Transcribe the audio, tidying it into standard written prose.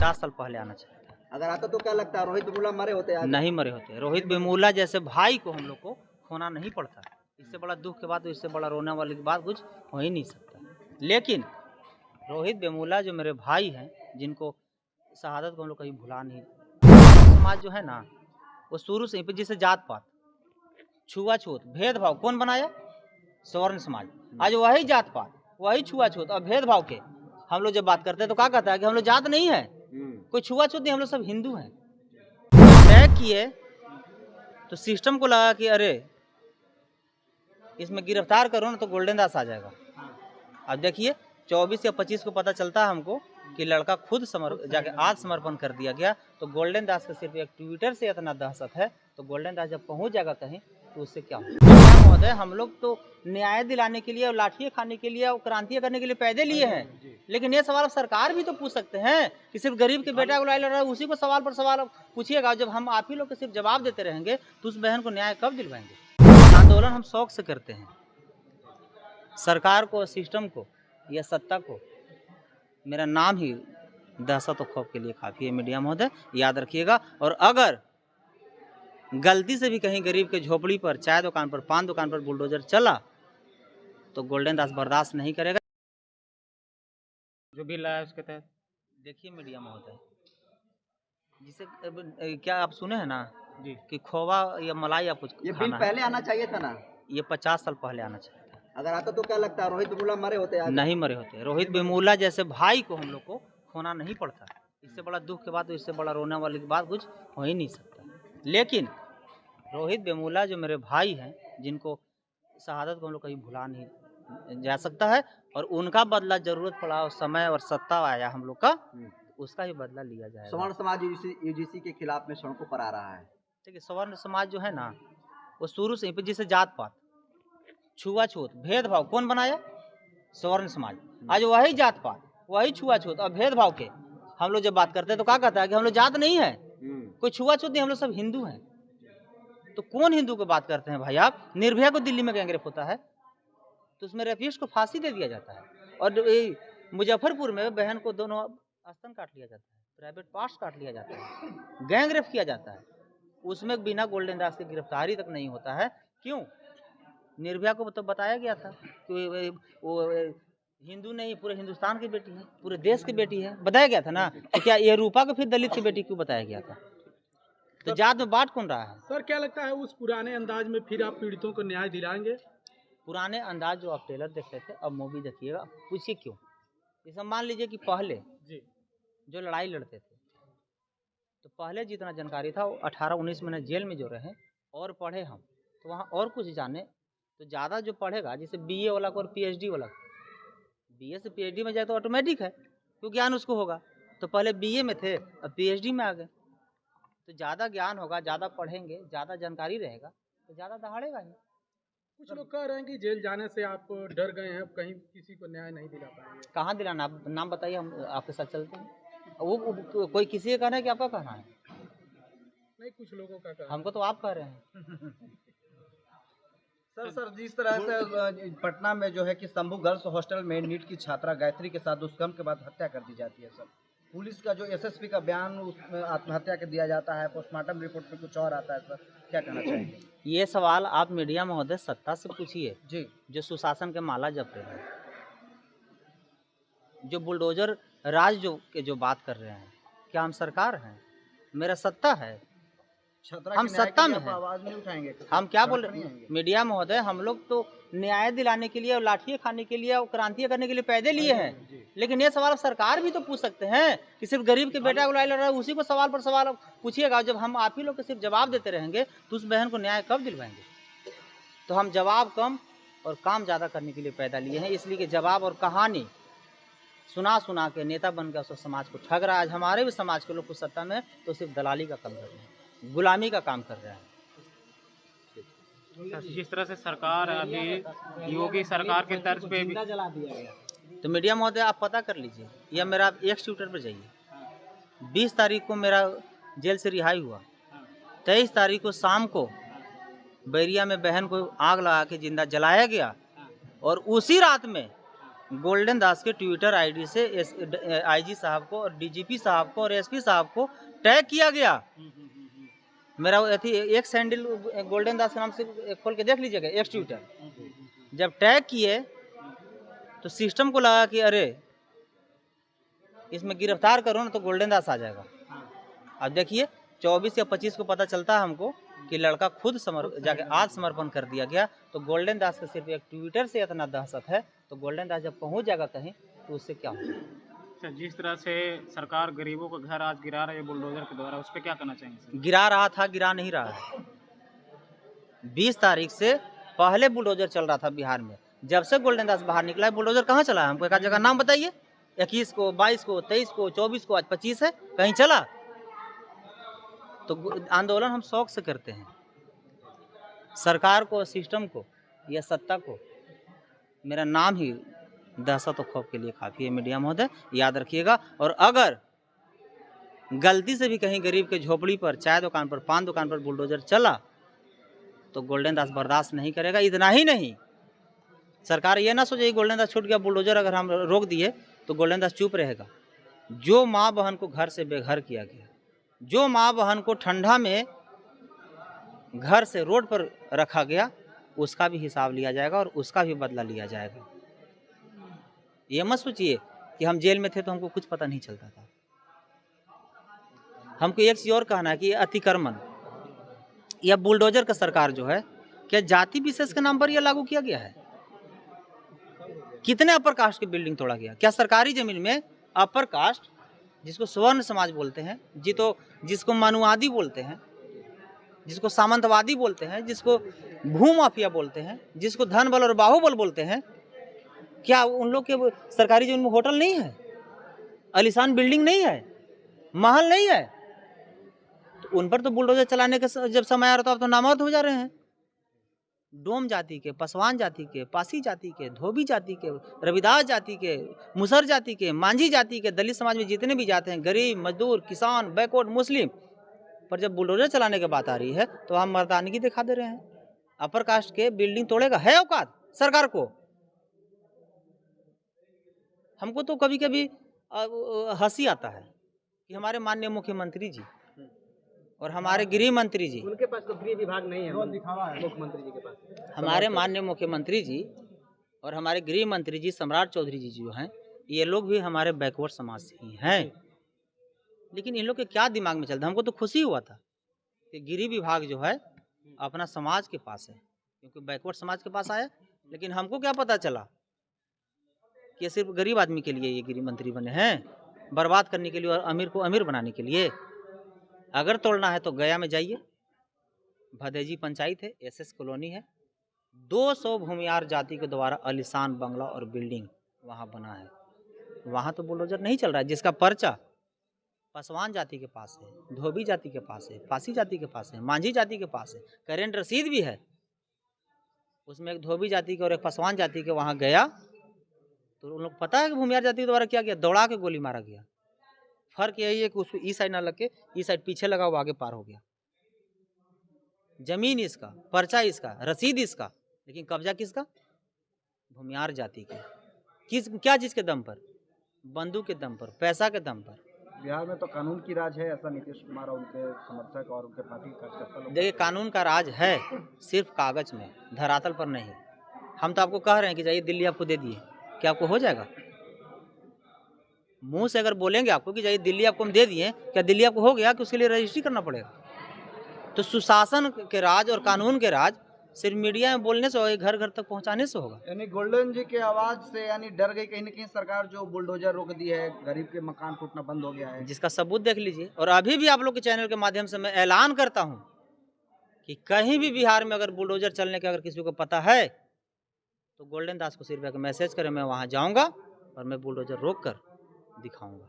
50 साल पहले आना चाहिए था। अगर आता तो क्या लगता है रोहित वेमुला मरे होते आज? नहीं मरे होते। रोहित वेमुला जैसे भाई को हम लोग को खोना नहीं पड़ता। इससे बड़ा दुख के बाद, इससे बड़ा रोने वाली बात कुछ हो ही नहीं सकता। लेकिन रोहित वेमुला जो मेरे भाई हैं, जिनको शहादत को हम लोग कहीं भुला नहीं। समाज जो है ना, वो शुरू से जिसे जात पात, छुआछूत, भेदभाव कौन बनाया? सवर्ण समाज। आज वही जात पात, वही छुआछूत और भेदभाव के हम लोग जब बात करते हैं तो क्या कहता है कि हम लोग जात नहीं है, कोई छुआछूत नहीं, हम लोग सब हिंदू हैं। अटैक किए तो सिस्टम को लगा कि अरे इसमें गिरफ्तार करो ना तो गोल्डन दास आ जाएगा। अब देखिए 24 या 25 को पता चलता है हमको कि लड़का खुद जाके आत्मसमर्पण कर दिया गया। तो गोल्डन दास का सिर्फ एक ट्विटर से इतना दहशत है, तो गोल्डन दास जब पहुंच जाएगा कहीं तो उससे क्या होगा? महोदय, हम लोग तो न्याय दिलाने के लिए और लाठियाँ खाने के लिए और क्रांतियाँ करने के लिए पैदे लिए हैं। लेकिन ये सवाल सरकार भी तो पूछ सकते हैं कि सिर्फ गरीब के बेटा को लाई लड़ रहा है, उसी को सवाल पर सवाल पूछिएगा। जब हम आप ही लोग को सिर्फ जवाब देते रहेंगे तो उस बहन को न्याय कब दिलवाएंगे? आंदोलन हम शौक से करते हैं। सरकार को, सिस्टम को या सत्ता को मेरा नाम ही दहशत और खौफ के लिए काफ़ी है। मीडिया महोदय याद रखिएगा। और अगर गलती से भी कहीं गरीब के झोपड़ी पर, चाय दुकान पर, पान दुकान पर बुलडोजर चला तो गोल्डन दास बर्दाश्त नहीं करेगा। जो बिल आया उसके तहत देखिए मीडिया महोदय, जिसे क्या आप सुने हैं ना जी कि खोवा या मलाई या कुछ ये बिल पहले आना चाहिए था ना? ये 50 साल पहले आना चाहिए था। अगर आता तो क्या लगता है रोहित वेमुला मरे होते आज? नहीं मरे होते। रोहित वेमुला जैसे भाई को हम लोग को खोना नहीं पड़ता। इससे बड़ा दुख के बाद, इससे बड़ा रोने वाली बात कुछ हो ही नहीं सकता। लेकिन रोहित वेमुला जो मेरे भाई हैं, जिनको शहादत को हम लोग कहीं भुला नहीं जा सकता है, और उनका बदला जरूरत पड़ा और समय और सत्ता आया हम लोग का, उसका ही बदला लिया जाएगा। सवर्ण समाज यूजीसी के खिलाफ में सड़कों पर आ रहा है। देखिए सवर्ण समाज जो है ना, वो शुरू से जिसे जात पात, छुआछूत, भेदभाव कौन बनाया? सवर्ण समाज। आज वही जात पात, वही छुआछूत और भेदभाव के हम लोग जब बात करते हैं तो क्या कहता है कि हम लोग जात नहीं है, कोई छुआछूत नहीं, हम लोग सब हिंदू हैं। तो कौन हिंदू को बात करते हैं भाई आप? निर्भया को दिल्ली में गैंगरेप होता है तो उसमें रेपिस्ट को फांसी दे दिया जाता है, और मुजफ्फरपुर में बहन को दोनों स्तन काट लिया जाता है, प्राइवेट पार्ट्स काट लिया जाता है, गैंगरेप किया जाता है, उसमें बिना गोल्डन दास की गिरफ्तारी तक नहीं होता है। क्यों? निर्भया को तो बताया गया था कि वो हिंदू नहीं, पूरे हिंदुस्तान की बेटी है, पूरे देश की बेटी है, बताया गया था ना। तो क्या ये रूपा को फिर दलित की बेटी क्यों बताया गया था? तो जात में बांट कौन रहा है? सर क्या लगता है उस पुराने अंदाज में फिर आप पीड़ितों को न्याय दिलाएंगे? पुराने अंदाज जो आप ट्रेलर देख रहे थे, अब मूवी देखिएगा, पूछिए क्यों। जैसे मान लीजिए कि पहले जी जो लड़ाई लड़ते थे तो पहले जितना जानकारी था वो 18-19 महीने जेल में जो रहे और पढ़े हम, तो वहाँ और कुछ जाने। तो ज़्यादा जो पढ़ेगा, जैसे बीए वाला को और पीएचडी वाला को, बीए से पीएचडी में जाए तो ऑटोमेटिक है, क्योंकि ज्ञान उसको होगा। तो पहले बीए में थे, अब पीएचडी में आ गए, तो ज़्यादा ज्ञान होगा, ज़्यादा पढ़ेंगे, ज़्यादा जानकारी रहेगा तो ज़्यादा दहाड़ेगा ही। कुछ लोग कह रहे हैं कि जेल जाने से आप डर गए हैं, कहीं किसी को न्याय नहीं दिला पाएंगे। कहाँ दिलाना? आप नाम बताइए, हम आपके साथ चलते हैं। वो कोई किसी का कहना है कि आपका कहना है? नहीं, कुछ लोगों का कहना। हमको तो आप कह रहे हैं। सर जिस तरह से पटना में जो है कि शंभू गर्ल्स हॉस्टल में नीट की छात्रा गायत्री के साथ दुष्कर्म के बाद हत्या कर दी जाती है, सर पुलिस का जो एसएसपी का बयान उसमें आत्महत्या का दिया जाता है, पोस्टमार्टम रिपोर्ट में कुछ और आता है, सर क्या कहना चाहेंगे? ये सवाल आप मीडिया महोदय सत्ता से पूछिए जी, जो सुशासन के माला जप रहे हैं, जो बुलडोजर राज जो बात कर रहे हैं। क्या हम सरकार हैं? मेरा सत्ता है, हम सत्ता में हैं। आवाज नहीं उठाएंगे? हम क्या बोल रहे हैं मीडिया महोदय? हम लोग तो न्याय दिलाने के लिए और लाठियाँ खाने के लिए और क्रांतियाँ करने के लिए पैदे लिए हैं। लेकिन ये सवाल सरकार भी तो पूछ सकते हैं कि सिर्फ गरीब के बेटा को लाई लड़ रहा है, उसी को सवाल पर सवाल पूछिएगा। जब हम आप ही लोग को सिर्फ जवाब देते रहेंगे तो उस बहन को न्याय कब दिलवाएंगे? तो हम जवाब कम और काम ज़्यादा करने के लिए पैदा लिए हैं, इसलिए कि जवाब और कहानी सुना के नेता बन गया उस समाज को ठग रहा है। आज हमारे भी समाज के लोग कुछ सत्ता में तो सिर्फ दलाली का काम कर रहे हैं, गुलामी का काम कर रहे हैं। जिस तरह से सरकार अभी योगी सरकार के तर्ज पे भी जला दिया गया, तो मीडिया महोदय आप पता कर लीजिए, या मेरा एक्स ट्विटर पर जाइए। 20 तारीख को मेरा जेल से रिहाई हुआ, 23 तारीख को शाम को बैरिया में बहन को आग लगा के जिंदा जलाया गया, और उसी रात में गोल्डन दास के ट्विटर आईडी से आईजी साहब को और डीजीपी साहब को और एसपी साहब को टैग किया गया। मेरा एक सैंडल गोल्डन दास के नाम से खोल के देख लीजिएगा, एक ट्विटर। जब टैग किए तो सिस्टम को लगा कि अरे इसमें गिरफ्तार करो ना तो गोल्डन दास आ जाएगा। अब देखिए 24 या 25 को पता चलता है हमको कि लड़का खुद जाके आत्मसमर्पण कर दिया गया। तो गोल्डन दास का सिर्फ एक ट्विटर से इतना दहशत है, तो गोल्डन दास जब पहुंच जाएगा कहीं तो उससे क्या होगा। जिस तरह से सरकार गरीबों का घर आज गिरा रही है बुलडोजर के द्वारा, उस पर क्या कहना चाहेंगे? गिरा रहा था, गिरा नहीं रहा है। 20 तारीख से पहले बुलडोजर चल रहा था बिहार में। जब से गोल्डन दास बाहर निकला है बुलडोजर कहाँ चला है? हमको एक जगह नाम बताइए। 21 को, 22 को, 23 को, 24 को, आज 25 है, कहीं चला? तो आंदोलन हम शौक से करते हैं। सरकार को, सिस्टम को या सत्ता को मेरा नाम ही दहशत और खौफ के लिए काफ़ी है। मीडिया महोदय याद रखिएगा। और अगर गलती से भी कहीं गरीब के झोपड़ी पर, चाय दुकान पर, पान दुकान पर बुलडोजर चला तो गोल्डन दास बर्दाश्त नहीं करेगा। इतना ही नहीं, सरकार ये ना सोचे गोल्डन दास छूट गया, बुलडोजर अगर हम रोक दिए तो गोल्डन दास चुप रहेगा। जो माँ बहन को घर से बेघर किया गया, जो माँ बहन को ठंडा में घर से रोड पर रखा गया, उसका भी हिसाब लिया जाएगा और उसका भी बदला लिया जाएगा। ये मत सोचिए कि हम जेल में थे तो हमको कुछ पता नहीं चलता था। हमको एक चीज़ और कहना है कि अतिक्रमण या बुलडोजर का सरकार जो है, क्या जाति विशेष के नाम पर यह लागू किया गया है? कितने अपर कास्ट की बिल्डिंग तोड़ा गया? क्या सरकारी जमीन में अपर कास्ट, जिसको स्वर्ण समाज बोलते हैं, जिसको मनुवादी बोलते हैं, जिसको सामंतवादी बोलते हैं, जिसको भूमाफिया बोलते हैं, जिसको धन बल और बाहुबल बोलते हैं, क्या उन लोग के सरकारी जमीन में होटल नहीं है, आलीशान बिल्डिंग नहीं है, महल नहीं है? तो उन पर तो बुलडोजर चलाने का जब समय आ रहा था, अब तो नामर्द हो जा रहे हैं। डोम जाति के, पासवान जाति के, पासी जाति के, धोबी जाति के, रविदास जाति के, मुसर जाति के, मांझी जाति के, दलित समाज में जितने भी जाते हैं, गरीब, मजदूर, किसान, बैकवर्ड, मुस्लिम, पर जब बुलडोजर चलाने की बात आ रही है तो हम मर्दानगी दिखा दे रहे हैं। अपर कास्ट के बिल्डिंग तोड़ेगा, है औकात सरकार को? हमको तो कभी कभी हंसी आता है कि हमारे माननीय मुख्यमंत्री जी और हमारे गृह मंत्री जी, उनके पास तो गृह विभाग नहीं है, मुख्यमंत्री जी के पास। हमारे माननीय मुख्यमंत्री जी और हमारे गृह मंत्री जी सम्राट चौधरी जी जो हैं, ये लोग भी हमारे बैकवर्ड समाज से ही हैं। लेकिन इन लोग के क्या दिमाग में चलता है? हमको तो खुशी हुआ था कि गृह विभाग जो है अपना समाज के पास है, क्योंकि बैकवर्ड समाज के पास आया। लेकिन हमको क्या पता चला कि सिर्फ गरीब आदमी के लिए ये गृह मंत्री बने हैं, बर्बाद करने के लिए और अमीर को अमीर बनाने के लिए। अगर तोड़ना है तो गया में जाइए, भदेजी पंचायत है, एसएस कॉलोनी है, 200 भूमियार जाति के द्वारा आलीशान बंगला और बिल्डिंग वहाँ बना है। वहाँ तो बुलडोजर नहीं चल रहा है, जिसका पर्चा पासवान जाति के पास है, धोबी जाति के पास है, पासी जाति के पास है, मांझी जाति के पास है, करेंट रसीद भी है। उसमें एक धोबी जाति के और एक पासवान जाति के वहाँ गया तो उन लोग पता है कि भूमियार जाति के द्वारा क्या किया? दौड़ा के गोली मारा गया। फर्क यही है कि उसको ई साइड ना लग के ई साइड पीछे लगा, वो आगे पार हो गया। जमीन इसका, पर्चा इसका, रसीद इसका, लेकिन कब्जा किसका? भूमियार जाति के। क्या चीज के दम पर? बंदूक के दम पर, पैसा के दम पर। बिहार में तो कानून की राज है, ऐसा नीतीश कुमार और उनके समर्थक और उनके पार्टी कार्यकर्ता लोग। देखिए, कानून का राज है, सिर्फ कागज में, धरातल पर नहीं। हम तो आपको कह रहे हैं कि जाइए दिल्ली आपको दे दिए, क्या आपको हो जाएगा? मुंह से अगर बोलेंगे आपको कि जाइए दिल्ली आपको हम दे दिए, क्या दिल्ली आपको हो गया कि उसके लिए रजिस्ट्री करना पड़ेगा? तो सुशासन के राज और कानून के राज सिर्फ मीडिया में बोलने से होगा, घर घर तक पहुंचाने से होगा। यानी गोल्डन जी के आवाज से यानी डर गई कहीं न कहीं सरकार, जो बुलडोजर रोक दी है, गरीब के मकान टूटना बंद हो गया है, जिसका सबूत देख लीजिए। और अभी भी आप लोग के चैनल के माध्यम से मैं ऐलान करता हूं कि कहीं भी बिहार में अगर बुलडोजर चलने का अगर किसी को पता है तो गोल्डन दास को सिर्फ एक मैसेज करें, मैं वहां जाऊंगा और मैं बुलडोजर रोक कर दिखाऊंगा।